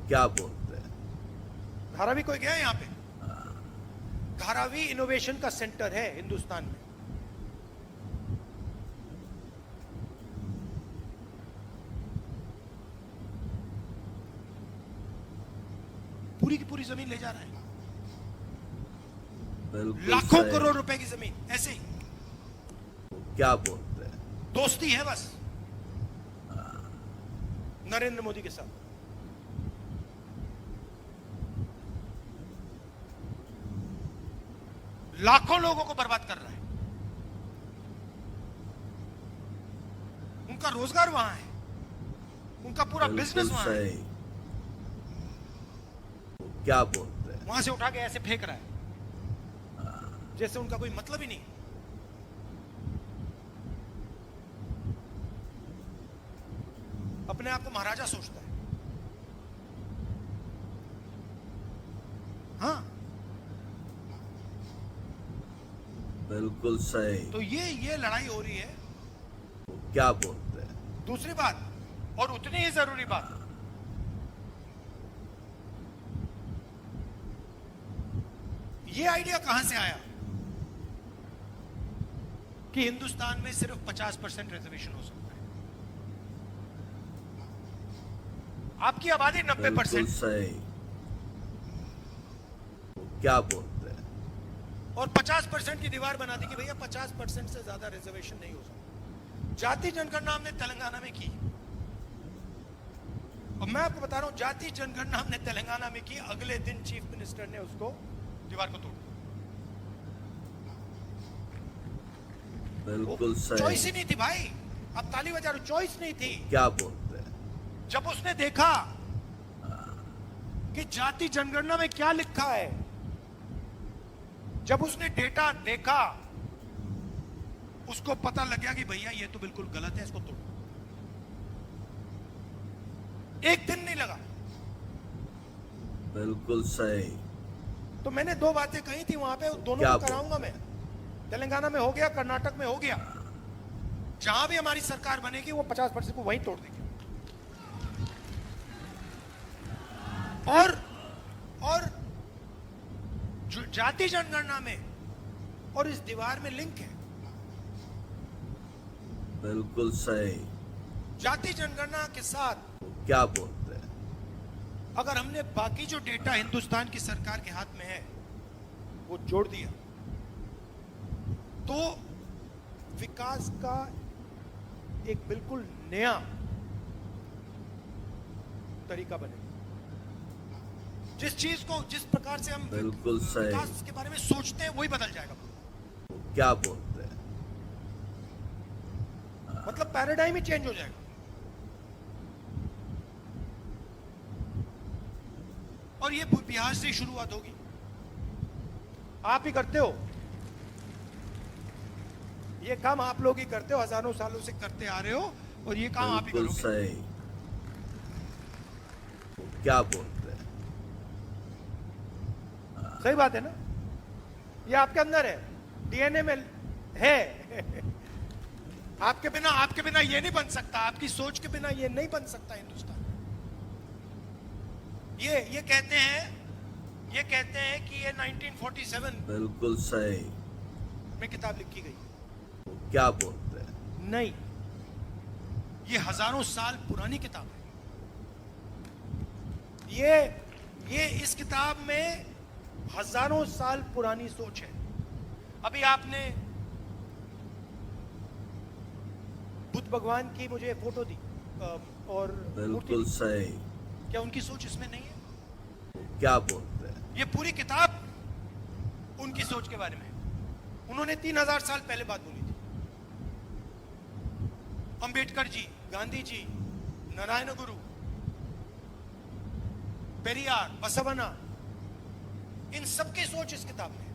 क्या बोलते हैं? धारावी कोई गया यहाँ पे? धारावी इनोवेशन का सेंटर है हिंदुस्तान में। पूरी की पूरी जमीन ले जा रहा है, लाखों करोड़ रुपए की जमीन ऐसे ही। क्या बोलते हैं? दोस्ती है बस नरेंद्र मोदी के साथ। लाखों लोगों को बर्बाद कर रहा है, उनका रोजगार वहां है, उनका पूरा बिजनेस वहां है। क्या बोलते हैं? वहां से उठा के ऐसे फेंक रहा है जैसे उनका कोई मतलब ही नहीं। अपने आप को महाराजा सोचता है। हाँ, बिल्कुल सही। तो ये लड़ाई हो रही है। क्या बोलते हैं? दूसरी बात, और उतनी ही जरूरी बात, ये आइडिया कहां से आया कि हिंदुस्तान में सिर्फ 50% रिजर्वेशन हो सकता है? आपकी आबादी 90%। सही। क्या बोलते हैं? और 50% की दीवार बना दी कि भैया 50% से ज्यादा रिजर्वेशन नहीं हो सकता। जाति जनगणना हमने तेलंगाना में की, और मैं आपको बता रहा हूं, जाति जनगणना हमने तेलंगाना में की, अगले दिन चीफ मिनिस्टर ने उसको दीवार को तोड़ दिया। बिल्कुल सही। चॉइस ही नहीं थी भाई, अब ताली बजा रहे, चॉइस नहीं थी। क्या बोलते हैं? जब उसने देखा कि जाति जनगणना में क्या लिखा है, जब उसने डेटा देखा, उसको पता लग गया कि भैया ये तो बिल्कुल गलत है, इसको तोड़ो। एक दिन नहीं लगा। बिल्कुल सही। तो मैंने दो बातें कही थी वहां पे, दोनों को कराऊंगा मैं। तेलंगाना में हो गया, कर्नाटक में हो गया, जहां भी हमारी सरकार बनेगी वो 50% को वहीं तोड़ देगी। और जो जाति जनगणना में और इस दीवार में लिंक है। बिल्कुल सही। जाति जनगणना के साथ क्या बोलते हैं? अगर हमने बाकी जो डेटा हिंदुस्तान की सरकार के हाथ में है वो जोड़ दिया, तो विकास का एक बिल्कुल नया तरीका बनेगा। जिस चीज को, जिस प्रकार से हम बिल्कुल सही विकास के बारे में सोचते हैं, वही बदल जाएगा। क्या बोलते हैं? मतलब पैराडाइम ही चेंज हो जाएगा। और ये बिहार से शुरुआत होगी। आप ही करते हो ये काम, आप लोग ही करते हो, हजारों सालों से करते आ रहे हो, और ये काम आप ही करोगे। सही। क्या बोलते हैं? सही बात है ना? ये आपके अंदर है, डीएनए में है। आपके बिना ये नहीं बन सकता, आपकी सोच के बिना ये नहीं बन सकता हिंदुस्तान। ये कहते हैं कि ये 1947 बिल्कुल सही में किताब लिखी गई। क्या बोलते हैं? नहीं, ये हजारों साल पुरानी किताब है। ये इस किताब में हजारों साल पुरानी सोच है। अभी आपने बुद्ध भगवान की मुझे फोटो दी और बिल्कुल सही। क्या उनकी सोच इसमें नहीं है? क्या बोलते हैं? ये पूरी किताब उनकी सोच के बारे में है। उन्होंने 3000 साल पहले बात बोली थी। अंबेडकर जी, गांधी जी, नारायण गुरु, पेरियार, बसवना, इन सबकी सोच इस किताब में है।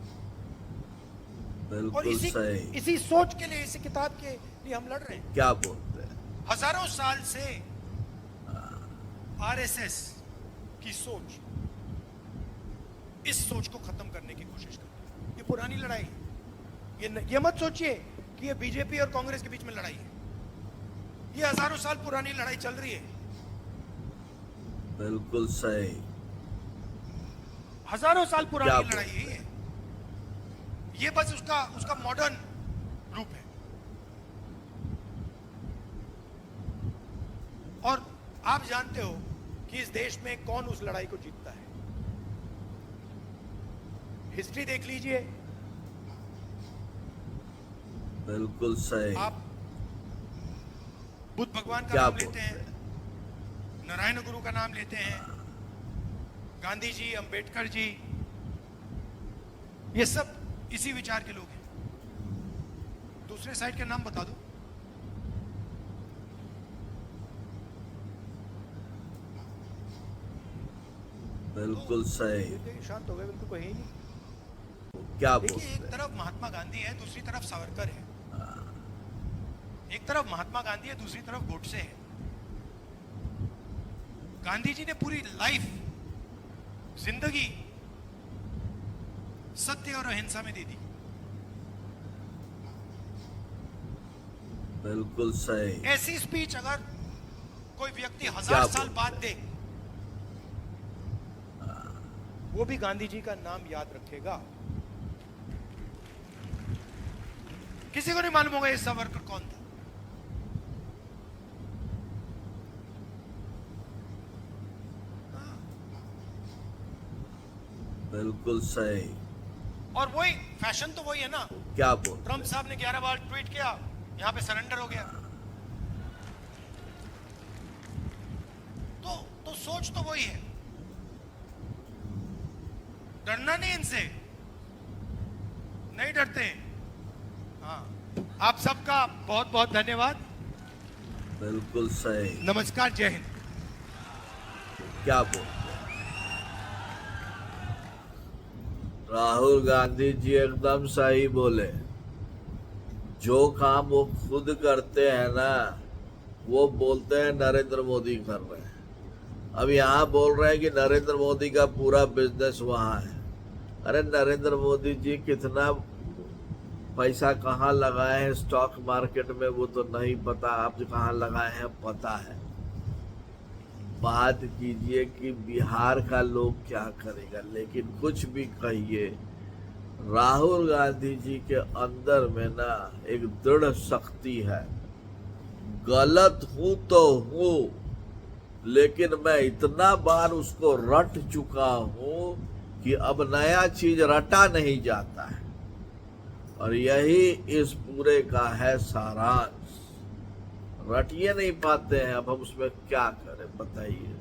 और इसी सोच के लिए, इसी किताब के लिए हम लड़ रहे हैं। क्या बोलते हैं? हजारों साल से आरएसएस की सोच, इस सोच को खत्म करने की कोशिश करती है। ये पुरानी लड़ाई है। ये मत सोचिए कि ये बीजेपी और कांग्रेस के बीच में लड़ाई है। ये हजारों साल पुरानी लड़ाई चल रही है। बिल्कुल सही। हजारों साल क्या पुरानी बोलते लड़ाई है ये बस उसका मॉडर्न रूप है। और आप जानते हो कि इस देश में कौन उस लड़ाई को जीतता है। हिस्ट्री देख लीजिए। बिल्कुल सही। आप बुद्ध भगवान का क्या नाम बोलते लेते हैं, नारायण गुरु का नाम लेते हैं, गांधी जी, अंबेडकर जी, ये सब इसी विचार के लोग हैं। दूसरे साइड के नाम बता दो। बिल्कुल सही। शांत हो गए, बिल्कुल कोई नहीं। क्या देखिए, बोलते एक तरफ महात्मा गांधी है, दूसरी तरफ सावरकर है। एक तरफ महात्मा गांधी है, दूसरी तरफ गोडसे है। गांधी जी ने पूरी लाइफ, जिंदगी सत्य और अहिंसा में दे दी। बिल्कुल सही। ऐसी स्पीच अगर कोई व्यक्ति क्या 1000 साल बोलते बाद दे, वो भी गांधी जी का नाम याद रखेगा। किसी को नहीं मालूम होगा ये सावरकर कौन था। बिल्कुल सही। और वही फैशन तो वही है ना। क्या बोलते ट्रंप साहब ने 11 बार ट्वीट किया, यहां पे सरेंडर हो गया। तो सोच तो वही है। डरना नहीं इनसे, नहीं डरते। हाँ, आप सबका बहुत बहुत धन्यवाद। बिल्कुल सही। नमस्कार, जय हिंद। क्या बोलते राहुल गांधी जी एकदम सही बोले। जो काम वो खुद करते हैं ना, वो बोलते हैं नरेंद्र मोदी कर रहे हैं। अब यहाँ बोल रहे हैं कि नरेंद्र मोदी का पूरा बिजनेस वहाँ है। अरे नरेंद्र मोदी जी कितना पैसा कहाँ लगाए हैं स्टॉक मार्केट में वो तो नहीं पता, आप जो कहाँ लगाए हैं पता है। बात कीजिए कि बिहार का लोग क्या करेगा, लेकिन कुछ भी कहिए, राहुल गांधी जी के अंदर में ना एक दृढ़ शक्ति है। गलत हूं तो हूं, लेकिन मैं इतना बार उसको रट चुका हूं कि अब नया चीज रटा नहीं जाता है। और यही इस पूरे का है सारांश। रटिए नहीं पाते हैं, अब हम उसमें क्या करें बताइए।